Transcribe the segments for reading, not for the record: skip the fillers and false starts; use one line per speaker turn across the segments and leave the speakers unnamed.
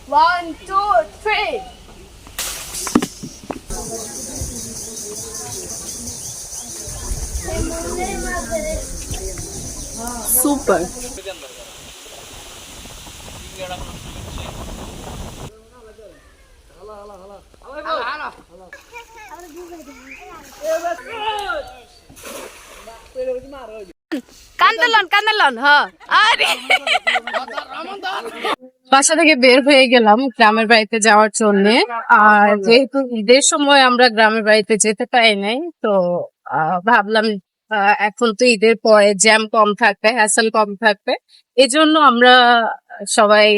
One, two, three. Super. কান্দালন কান্দালন আরে বাসা থেকে বের হয়ে গেলাম গ্রামের বাড়িতে যাওয়ার জন্য। আর যেহেতু ঈদের সময় আমরা গ্রামের বাড়িতে যেতে পারি নাই, তো ভাবলাম এখন তো ঈদের পরে জ্যাম কম থাকবে, হ্যাসেল কম থাকবে, এজন্য আমরা সবাই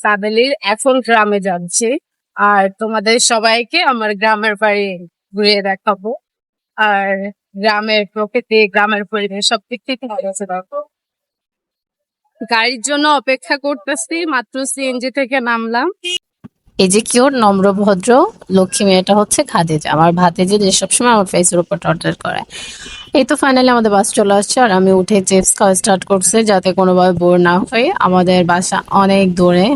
ফ্যামিলির এখন গ্রামে যাচ্ছি। আর তোমাদের সবাইকে আমার গ্রামের বাড়ি ঘুরিয়ে দেখাবো। আর গ্রামের প্রকৃতি, গ্রামের পরিবেশ সব দিক থেকে ভালো আছে। দেখো, গাড়ির জন্য অপেক্ষা করতেছি, মাত্র সিএনজি থেকে নামলাম। এই যে কিউট নম্র ভদ্র লক্ষ্মী মেয়েটা হচ্ছে খাদিজা, আমার ভাতিজি, যে সবসময় আমার ফেসের উপর টর্চার করে। এই তো ফাইনালি আমাদের বাস চলে আসছে, আর আমি উঠে চিপস খাওয়া স্টার্ট করছে যাতে কোনোভাবে বোর না হই। আমাদের বাসা অনেক দূরে,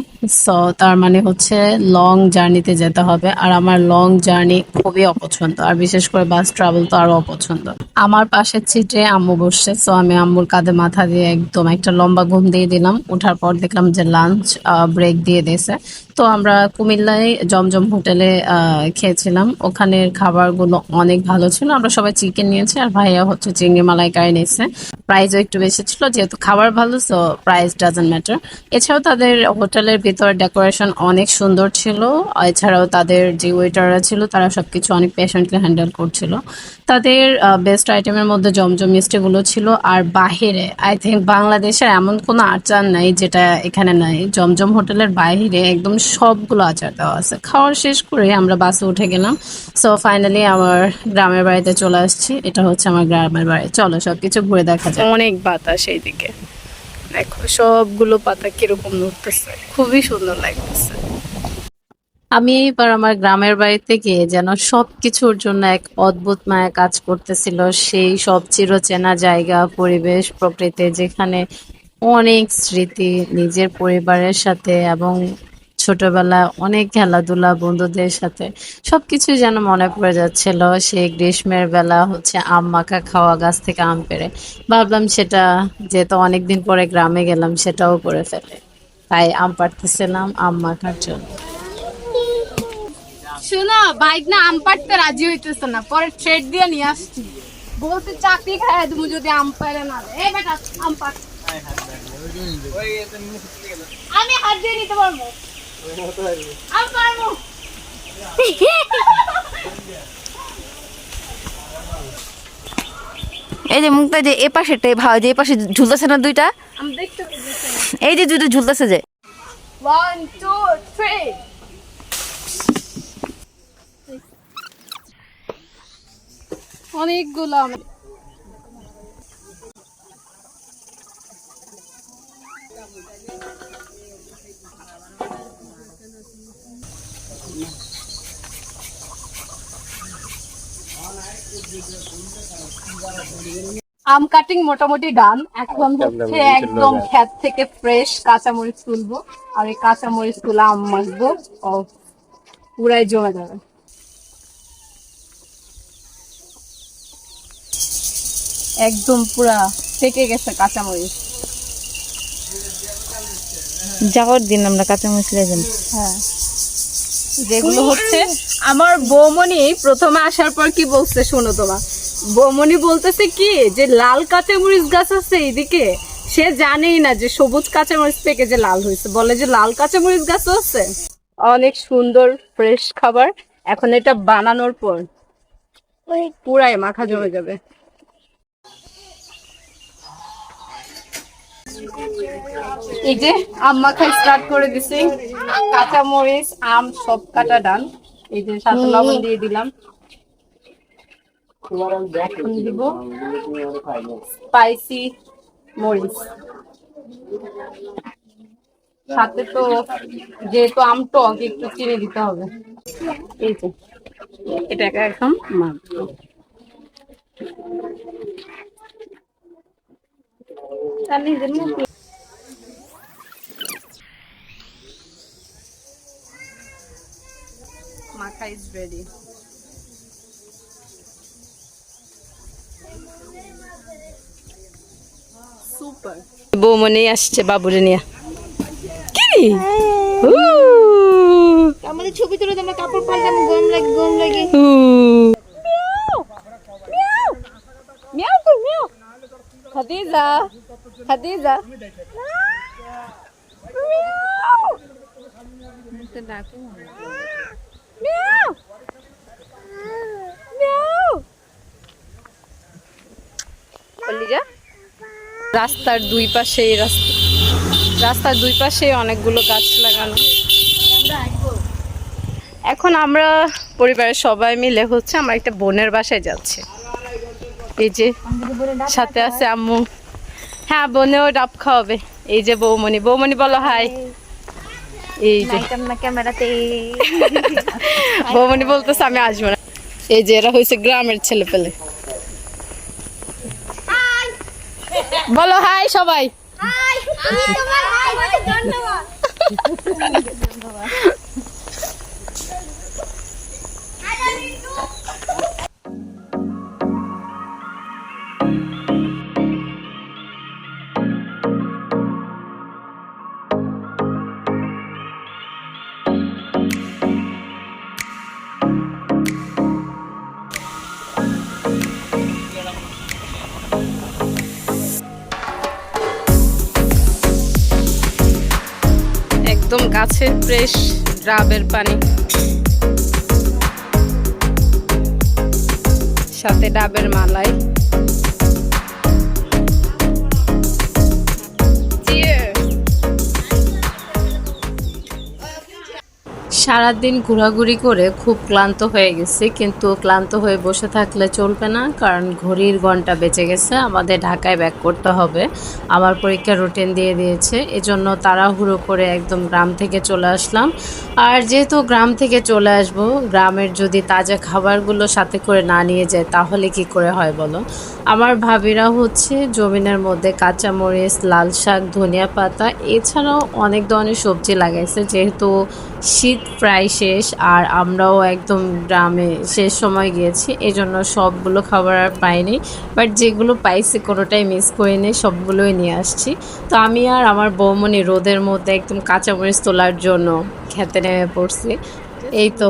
সো তার মানে হচ্ছে লং জার্নিতে যেতে হবে, আর আমার লং জার্নি খুবই অপছন্দ, আর বিশেষ করে বাস ট্রাভেল তো আরো অপছন্দ। আমার পাশের সিটে আম্মু বসছে, সো আমি আম্মুর কাঁধে মাথা দিয়ে একদম একটা লম্বা ঘুম দিয়ে দিলাম। ওঠার পর দেখলাম যে লাঞ্চ ব্রেক দিয়ে দিয়েছে, তো আমরা কুমিল্লায় জমজম হোটেলে খেয়েছিলাম। ওখানের খাবারগুলো অনেক ভালো ছিল। আমরা সবাই চিকেন নিয়েছি, আর ভাইয়া হচ্ছে চিংড়ি মালাইকারি নিয়েছে। প্রাইসও একটু বেশি ছিল, যেহেতু খাবার ভালো, সো প্রাইস ডাজন্ট ম্যাটার। এছাড়াও তাদের হোটেলের ভিতরে ডেকোরেশন অনেক সুন্দর ছিল। এছাড়াও তাদের যে ওয়েটাররা ছিল তারা সবকিছু অনেক পেশেন্টলি হ্যান্ডেল করছিল। তাদের বেস্ট আইটেমের মধ্যে জমজম মিষ্টিগুলো ছিল। আর বাহিরে আই থিঙ্ক বাংলাদেশের এমন কোনো আচার নাই যেটা এখানে নাই। জমজম হোটেলের বাইরে একদম সবগুলো আচার দেওয়া আছে। খাওয়ার শেষ করে আমরা বাসে উঠে গেলাম। সো ফাইনালি আমার গ্রামের বাড়িতে চলে আসছি। এটা হচ্ছে আমার গ্রামের বাড়ি। চলো সবকিছু ঘুরে দেখা যায়। অনেক বাতাস এইদিকে, দেখো সবগুলো পাতা কিরকম নড়তেছে, খুবই সুন্দর লাগতেছে। আমি এইবার আমার গ্রামের বাড়িতে গিয়ে যেন সবকিছুর জন্য এক অদ্ভুত মায়া কাজ করতেছিল। সেই সব চিরচেনা জায়গা, পরিবেশ, প্রকৃতি, যেখানে অনেক স্মৃতি নিজের পরিবারের সাথে এবং ছোটবেলায় অনেক খেলাধুলা বন্ধুদের সাথে, সবকিছুই যেন মনে পড়ে যাচ্ছিল। সেই গ্রীষ্মের বেলা হচ্ছে আম মাখা খাওয়া, গাছ থেকে আম পেড়ে। ভাবলাম সেটা, যেহেতু অনেকদিন পরে গ্রামে গেলাম, সেটাও করে ফেলে। তাই আম পাড়তেছিলাম আম মাখার জন্য। শোনো, বাইক না আম পাড়তে রাজি হইতেছে না, পরে ট্রেড দিয়ে নিয়ে আসছি। বলতে চাকরি খাই তুমি যদি আম পাড়ে না দেয়। এই বেটা আম পাড়, আমি হাত দিয়ে নিতে পারবো, আম পারবো।
এই যে মুখটা যে এ পাশেটাই ভাও, যে এ পাশে ঝুলতেছে না দুইটা,
আমি দেখতে
এই যে দুইটা ঝুলতেছে যে।
1 2 3 অনেকগুলো আম। আম কাটিং মোটামুটি ডান। এখন হচ্ছে একদম ক্ষেত থেকে ফ্রেশ কাঁচামরিচ তুলবো, আর এই কাঁচামরিচ তুলে আম মাখবো। ও পুরাই জমে যাবে, একদম পুরা পেকে গেছে কাঁচামরিচ।
যাওয়ার দিন আমরা কাঁচামরিচ লেগেন।
হ্যাঁ, যেগুলো হচ্ছে আমার বৌমনি প্রথমে আসার পর কি বলছে শোনো, তোমার বৌমনি বলতেছে কি যে লাল কাঁচামরিচ গাছ আছে এইদিকে, সে জানেই না যে সবুজ কাঁচামরিচ পেকে যে লাল হয়েছে, বলে যে লাল কাঁচামরিচ গাছ আছে। অনেক সুন্দর ফ্রেশ খাবার। এখন এটা বানানোর পর পুরাই মাখা জমে যাবে। এই যে আম মাখা স্টার্ট করে দিছি। কাঁচামরিচ, আম সব কাটা ডান। এই যে সাথে লবণ দিয়ে দিলাম। এখন দিব স্পাইসি মরিচ। সাথে তো যেহেতু আম টক, একটু চিনি দিতে হবে। এই যে এটাকে এখন মাখবো। মাখা ইজ রেডি। সুপার। বৌমনি আসছে বাবুরে নিয়ে। কি
আমাদের ছবি তুলে তোমরা কাপড় পাল্টানো গরম লাগে
মিয়াও কর মিয়াও। খাদিজা খাদিজা মিয়াও মিয়াও। কলিজা রাস্তার দুই পাশে রাস্তার দুই পাশে অনেকগুলো গাছ লাগানো। এখন আমরা পরিবারের সবাই মিলে হচ্ছে আমার একটা বোনের বাসায় যাচ্ছে। এই যে সাথে আছে আম্মু। হ্যাঁ বোনেও ডাব খাওয়াবে। এই যে বৌমনি, বৌমনি বলো হাই। এই যে
ক্যামেরাতে
বৌমনি বলতেছে আমি আসবো না। এই যে এরা হয়েছে গ্রামের ছেলে পেলে। বলো হাই সবাই। একদম গাছের ফ্রেশ ডাবের পানি, সাথে ডাবের মালাই। সারাদিন ঘোরাঘুরি করে খুব ক্লান্ত হয়ে গেছি, কিন্তু ক্লান্ত হয়ে বসে থাকলে চলবে না, কারণ ঘড়ির ঘন্টা বেঁচে গেছে, আমাদের ঢাকায় ব্যাক করতে হবে। আমার পরীক্ষার রুটিন দিয়ে দিয়েছে, এজন্য তাড়াহুড়ো করে একদম গ্রাম থেকে চলে আসলাম। আর যেহেতু গ্রাম থেকে চলে আসব, গ্রামের যদি তাজা খাবারগুলো সাথে করে না নিয়ে যায় তাহলে কি করে হয় বলো। আমার ভাবিরা হচ্ছে জমিনের মধ্যে কাঁচামরিচ, লাল শাক, ধনিয়া পাতা এছাড়াও অনেক ধরনের সবজি লাগাইছে। যেহেতু শীত প্রায় শেষ আর আমরাও একদম গ্রামে শেষ সময় গিয়েছি, এজন্য সবগুলো খাবার আর পাইনি, বাট যেগুলো পাইছি কোনোটাই মিস করিনি, সবগুলোই নিয়ে আসছি। তো আমি আর আমার বৌমনি রোদের মধ্যে একদম কাঁচামরিচ তোলার জন্য খেতে নেমে পড়ছি। এই তো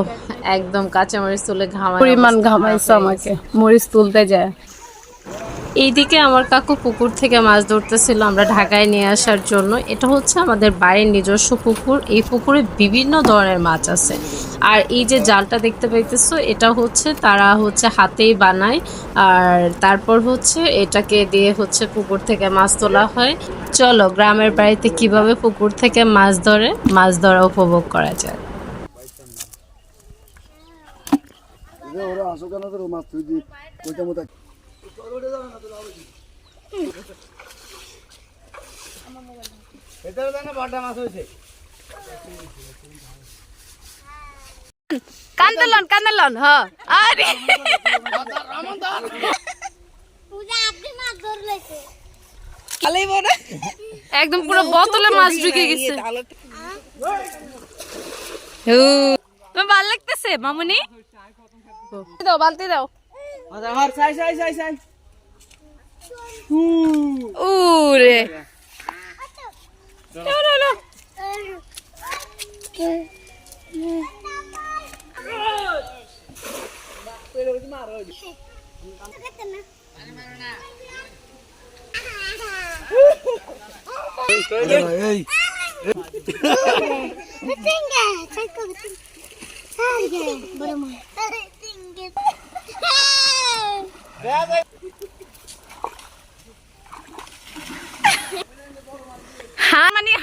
একদম কাঁচামরিচ তুলে পরিমাণ ঘামাইছে আমাকে মরিচ তুলতে যায়। এইদিকে আমার কাকু পুকুর থেকে মাছ ধরতেছিল আমরা ঢাকায় নিয়ে আসার জন্য। এটা হচ্ছে আমাদের বাড়ির নিজস্ব পুকুর, এই পুকুরে বিভিন্ন ধরনের মাছ আছে। আর এই যে জালটা দেখতে পাইতেছো, এটা হচ্ছে তারা হচ্ছে হাতেই বানায়, আর তারপর হচ্ছে এটাকে দিয়ে হচ্ছে পুকুর থেকে মাছ তোলা হয়। চলো গ্রামের বাড়িতে কিভাবে পুকুর থেকে মাছ ধরে মাছ ধরা উপভোগ করা যায়। কান্দলন কান্দলন হ আরে একদম পুরো বোতলে মাছ ঢুকে গেছে। তোমার ভালো লাগতেছে মামুনি? দাও বালতি দাও। উরে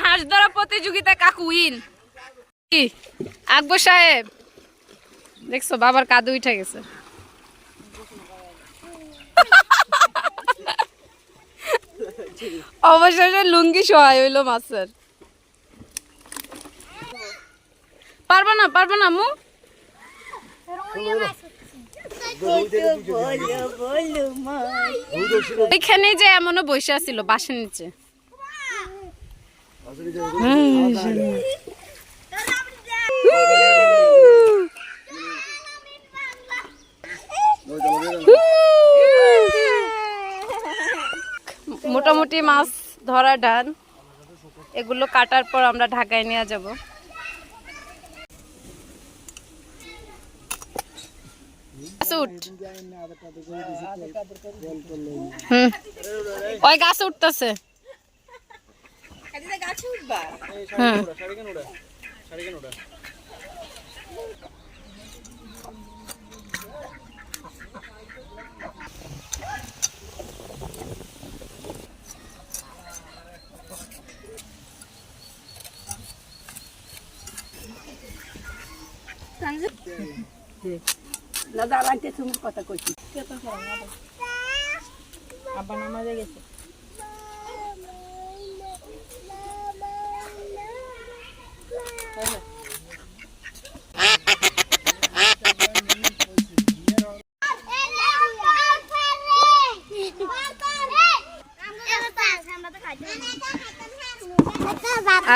হাঁস ধরা প্রতিযোগিতা কাকু উইন। কি আকবর সাহেব দেখছো বাবার কাঁদু উঠে গেছে। অবশেষে লুঙ্গি সহায় হইলো মাছের। পারবো না আম্মু। এখানে যে এমনও বসে আছিল বাসের নিচে। মোটামুটি মাছ ধরা ডান। এগুলো কাটার পর আমরা ঢাকায় নিয়ে যাব। ওই গাছ উঠতেছে।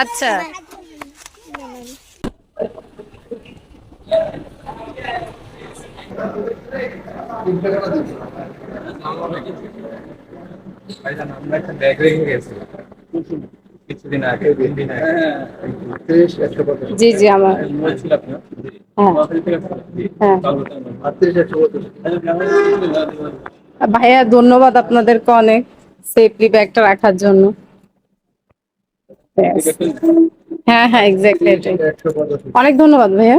আচ্ছা
কিছুদিন আগে 2 দিন আগে
জি জি আমার ভাইয়া ধন্যবাদ আপনাদেরকে অনেক সেফলি ব্যাগটা রাখার জন্য। হ্যাঁ হ্যাঁ এক্স্যাক্টলি, অনেক ধন্যবাদ ভাইয়া।